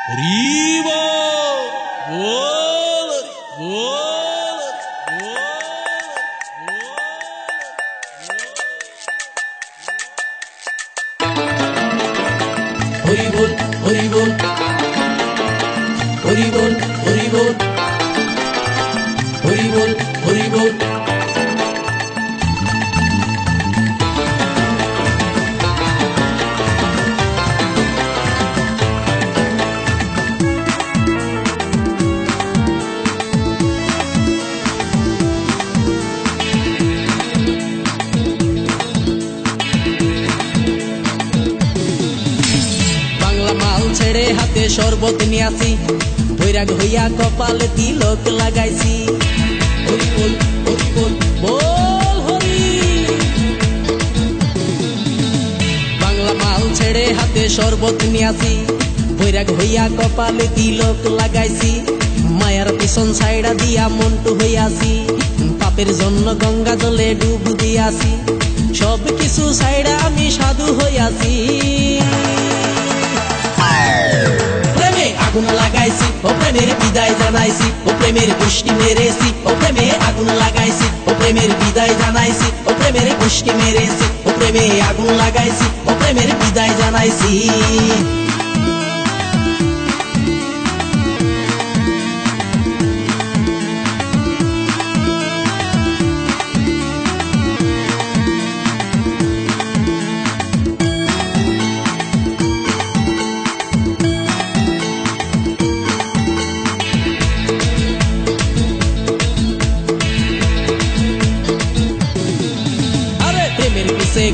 হরি বল বল হরি বল হরি বল হরি বল হরি বল হরি বল হরি বল ছেড়ে হাতে শরবত নিয়াছি বৈরাগ হইয়া কপালে তিলক লাগাইছি হরি বল হরি বল বল হরি বাংলা মাল ছেড়ে হাতে শরবত নিয়াছি বৈরাগ হইয়া কপালে তিলক লাগাইছি মায়ার পিছন ছাইড়া দিয়া মন্টু হইয়াছি পাপের জন্য গঙ্গা জলে ডুব দিয়াছি সব কিছু ছাইড়া আমি সাধু হইয়াছি আগুন লাগাইছি ও প্রেমের বিদায় জানাইছি ও প্রেমের গোষ্ঠী মেরেছি ও প্রেমে আগুন লাগাইছি ও প্রেমের বিদায় জানাইছি ও প্রেমের গোষ্ঠী মেরেছি ও প্রেমে আগুন লাগাইছি ও প্রেমের বিদায় জানাইছি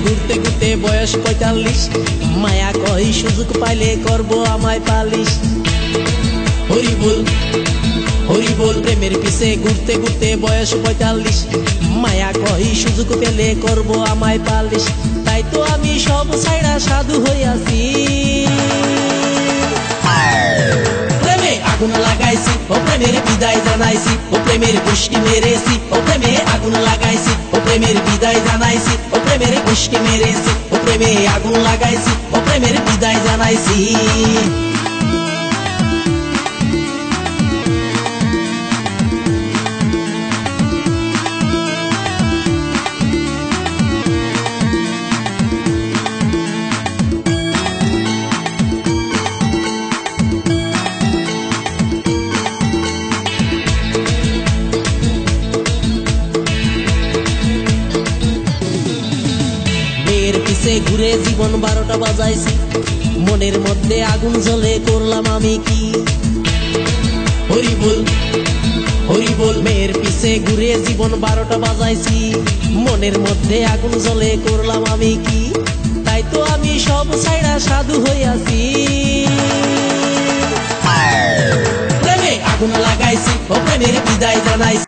ঘুরতে ঘুরতে বয়স ৪৫ মায়া কই সুযোগ পাইলে করব আমায় পালিশ হরি বল হরি বল প্রেমের পিছে ঘুরতে ঘুরতে বয়স ৪৫ মায়া কই সুযোগ পেলে করব আমায় পালিশ তাই তো আমি সব ছাইড়া সাধু হইয়াছি প্রেমে আগুন লাগাইছি ও প্রেমের বিদায় জানাইছি ও প্রেমের গোষ্ঠী মেরেছি ও প্রেমে আগুন লাগাইছি ও প্রেমের বিদায় জানাইছি ও প্রেমের গোষ্ঠী মেরেছি ও প্রেমে আগুন লাগাইছি ও প্রেমের বিদায় জানাইছি ঘুরে জীবন ১২টা বাজাইছি মনের মধ্যে আগুন জ্বলে করলাম আমি কি হরি বল হরি বল মেয়ের পিছে ঘুরে জীবন ১২টা বাজাইছি মনের মধ্যে আগুন জ্বলে করলাম আমি কি তাই তো আমি সব ছাইড়া সাধু হইয়াছি প্রেমে আগুন লাগাইছি ও প্রেমের বিদায় জানাইছি